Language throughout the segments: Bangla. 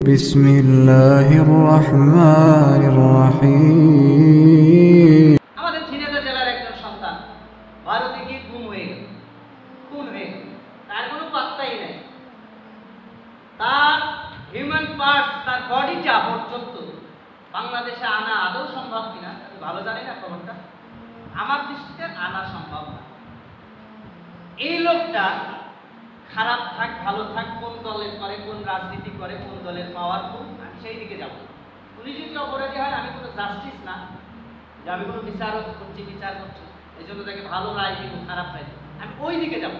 بسم الله الرحمن الرحيم আমাদের ঝিনাইদহ জেলার একজন সন্তান ভারতে গিয়ে গুম হয়ে গেল, খুন হয়ে গেল, তার কোনো পাত্তাই নাই। তার হিউম্যান পার্টস, তার বডিটা পর্যন্ত বাংলাদেশে আনা আদৌ সম্ভব কিনা আমি ভালো জানি না খবরটা, আমার দৃষ্টিতে আনা সম্ভব না। এই লোকটা খারাপ থাক ভালো থাক, কোন দলের করে, কোন রাজনীতি করে, কোন দলের পাওয়ারফুল, আমি সেই দিকে যাব। উনি যদি অপরাধী হয়, আমি কোনো জাস্টিস না যে আমি কোনো বিচারক করছি, বিচার করছি, এই জন্য তাকে ভালো রায় দিব, খারাপ রায় দিব, আমি ওই দিকে যাব।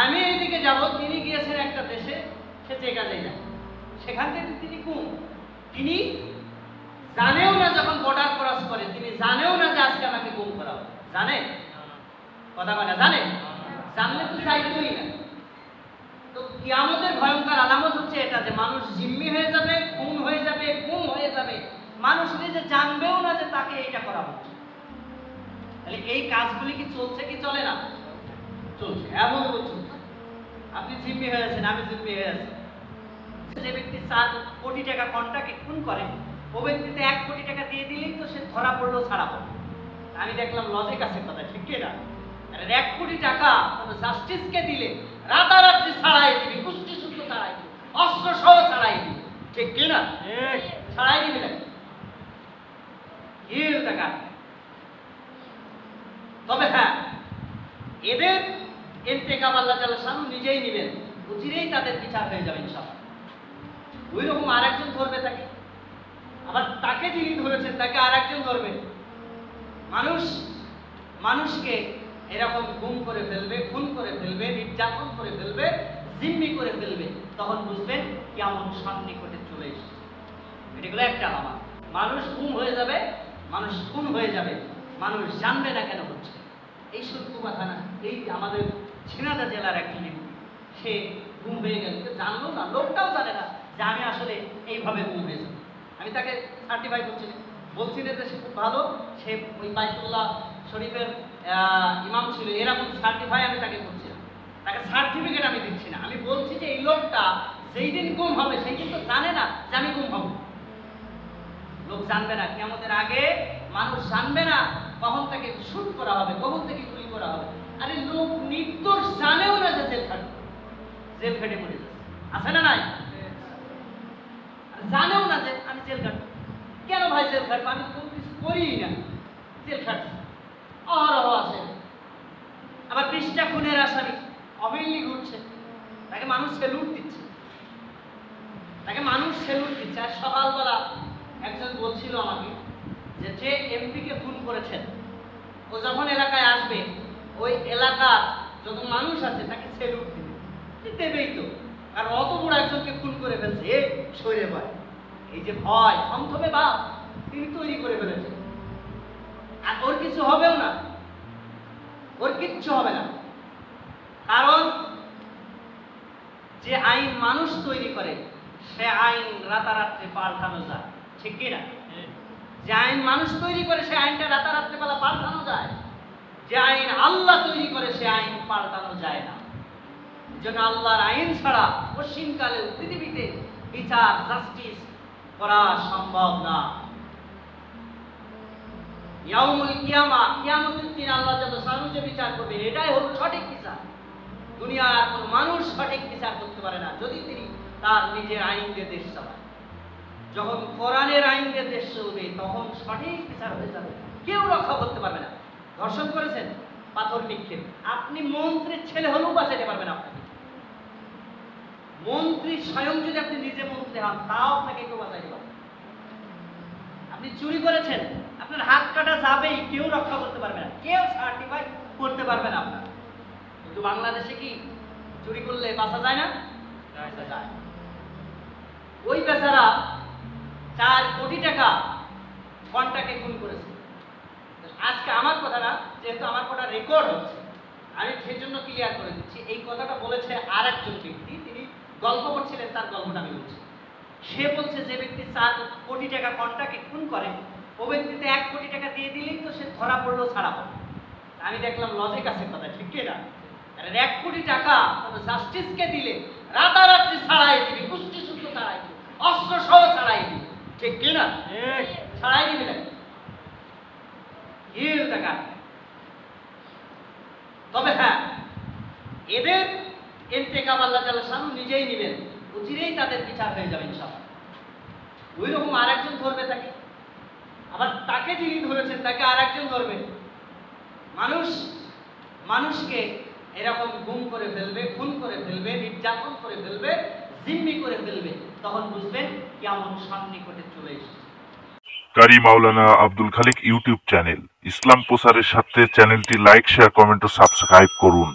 আমি এই দিকে যাব, তিনি গিয়েছেন একটা দেশে, সে যে কাজেই যায়, সেখান থেকে তিনি কোন, তিনি জানেও না যখন বর্ডার ক্রস করে, তিনি জানেও না যে আজকে আমাকে গুম করা হবে। জানে কথা বলে, জানে, জানলে তো চাইতোই না। তো কিয়ামতের ভয়ঙ্কর আলামত হচ্ছে এটা যে মানুষ জিম্মি হয়ে যাবে, খুন হয়ে যাবে, গুম হয়ে যাবে, মানুষ নিজে জানবেও না যে তাকে এইটা করা হচ্ছে। তাহলে এই কাজগুলি কি চলছে কি চলে না? চলছে, এমন চলছে। আপনি জিম্মি হয়েছেন, আমি জিম্মি হয়ে আছি। যে ব্যক্তি 4 কোটি টাকা কন্ট্রাক্টে খুন করে, ও ব্যক্তিতে 1 কোটি টাকা দিয়ে দিলেই তো সে ধরা পড়লো, ছাড়া পড়লো। আমি দেখলাম লজিক আছে কথা, ঠিক কি না? 1 কোটি টাকা কোনো জাস্টিসকে দিলে রাতারাতি ছাড়াই দিবি, কুষ্টি সূত্র ছাড়াই দিবি, অস্ত্র সহ ছাড়াই দিবি, ঠিক কি না? ছাড়াই দিবি না হিল টাকা। তবে হ্যাঁ, এদের ইন্তেকাব আল্লাহ তাআলা সামনে নিজেই নেবেন, অচিরেই তাদের বিচার হয়ে যাবে ইনশাআল্লাহ। ওই রকম আরেকজন ধরবে তাকে, আবার তাকে যিনি ধরেছেন তাকে আরেকজন ধরবে। মানুষকে এরকম গুম করে ফেলবে, খুন করে ফেলবে, নির্যাতন করে ফেলবে, জিম্মি করে ফেলবে, তখন বুঝবেন কেমন সন্নিকটে চলে এসেছে। এগুলো একটা আলামত। মানুষ গুম হয়ে যাবে, মানুষ খুন হয়ে যাবে, মানুষ জানবে না কেন হচ্ছে। এই সত্য কথা না। এই আমাদের ঝিনাইদহ জেলার একজন সে গুম হয়ে গেল, জানলো না, লোকটাও জানে না যে আমি আসলে এইভাবে গুম হয়ে যাব। আমি তাকে সার্টিফাই করছি না, বলছি না যে সে খুব ভালো, সে ওই বাইতুল্লাহ শরীফের ইমাম ছিল, এরকম সার্টিফাই আমি তাকে করছি না, তাকে সার্টিফিকেট আমি দিচ্ছি না। আমি বলছি যে এই লোকটা যেই দিন গুম হবে সেই দিন তো জানে না যে আমি গুম হব। লোক জানবে না, কিয়ামতের আগে মানুষ জানবে না কখন তাকে শুট করা হবে, কখন থেকে গুলি করা হবে। আরে লোক নির্দোষ জানেও না যে জেল খেটে মরে যাচ্ছে, আছে না নাই? জানেও না যে আমি জেল খাটবো। কেন ভাই জেল খাটবো? আমি কোনো কিছু করি না, জেল খাটছি, অহরহ আছে। আবার 20টা খুনের আসামি অবিল্লি ঘুরছে, তাকে মানুষ সেলুট দিচ্ছে, আর সকালবেলা একজন বলছিল আমাকে যে এমপিকে খুন করেছেন, ও যখন এলাকায় আসবে, ওই এলাকার যত মানুষ আছে তাকে সেলুট দেবেই তো, আর অত বড় একজনকে খুন করে ফেলছে, সরে ভয়, এই যে ভয় থমথমে ভাব তিনি তৈরি করে ফেলেছেন। আর ওর কিছু হবেও না, ওর কিচ্ছু হবে না, কারণ যে আইন মানুষ তৈরি করে সে আইন রাতারাত্রে পাল্টানো যায়, ঠিক কিনা? যে আইন মানুষ তৈরি করে সে আইনটা রাতারাত্রে পাল্টানো যায়, যে আইন আল্লাহ তৈরি করে সে আইন পাল্টানো যায় না। যেন আল্লাহর আইন ছাড়া পশ্চিমকালে পৃথিবীতে বিচার জাস্টিস করা সম্ভব না। ইয়াউমুল কিয়ামা, কিয়ামতের দিন আল্লাহ যত সানুজে বিচার করবে, এটাই হলো সঠিক বিচার। দুনিয়ার কোনো মানুষ সঠিক বিচার করতে পারে না যদি তিনি তার নিজের আইন দিয়ে দেশ চালায়। যখন কোরআনের আইন দিয়ে দেশ চলবে তখন সঠিক বিচার হয়ে যাবে, কেউ রক্ষা করতে পারবে না। ধর্ষণ করেছেন, পাথর নিক্ষেপ, আপনি মন্ত্রীর ছেলে হলেও বাঁচাইতে পারবেন আপনাকে। মন্ত্রী স্বয়ং যদি আপনি নিজে মন্ত্রী হন, তাও আপনাকে কেউ বাঁচাইতে পারবে। আপনি চুরি করেছেন, আপনার হাত কাটা যাবেই, কেউ রক্ষা করতে পারবে না, কেউ সার্টিফাই করতে পারবে না আপনার। কিন্তু বাংলাদেশে কি চুরি করলে বাঁচা যায় না? যায়। ওই বেচারা 4 কোটি টাকা কন্ট্রাক্টে খুন করেছে। আজকে আমার কথা না, যেহেতু আমার কথা রেকর্ড হচ্ছে, আমি সেই জন্য ক্লিয়ার করে দিচ্ছি। এই কথাটা বলেছে আর একজন ব্যক্তি, তিনি গল্প করছিলেন, তার গল্পটা আমি বলছি। সে বলছে যে ব্যক্তি 4 কোটি টাকা কন্ট্রাক্টে খুন করে, ও ব্যক্তিতে 1 কোটি টাকা দিয়ে দিলেই তো সে ধরা পড়লো, ছাড়া পড়লো। আমি দেখলাম লজিক আছে কথা, ঠিক কি না? 1 কোটি টাকা কোনো জাস্টিসকে দিলে রাতারাতি ছাড়াই দিবি, কুষ্টি সূত্র ছাড়াই দিবি, অস্ত্র সহ ছাড়াই দিবে। ঠিক কিনা? ছাড়াই দিবে না, হিল টাকা। তবে হ্যাঁ, এদের ইন্তেকাম আল্লাহ তাআলা শানু নিজেই নেবেন, অচিরেই তাদের বিচার হয়ে যাবে ইনশাআল্লাহ। ওই রকম আরেকজন ধরবে তাকে, আবার তাকে যিনি ধরেছেন তাকে আরেকজন ধরবে। মানুষকে এরকম গুম করে ফেলবে, খুন করে ফেলবে, নির্যাতন করে ফেলবে, জিম্মি করে ফেলবে, তখন বুঝবেন কেমন সামনে চলে এসেছে। কারি মাওলানা আব্দুল খালিক ইউটিউব চ্যানেল ইসলাম প্রচারের সাথে চ্যানেলটি লাইক, শেয়ার, কমেন্ট ও সাবস্ক্রাইব করুন।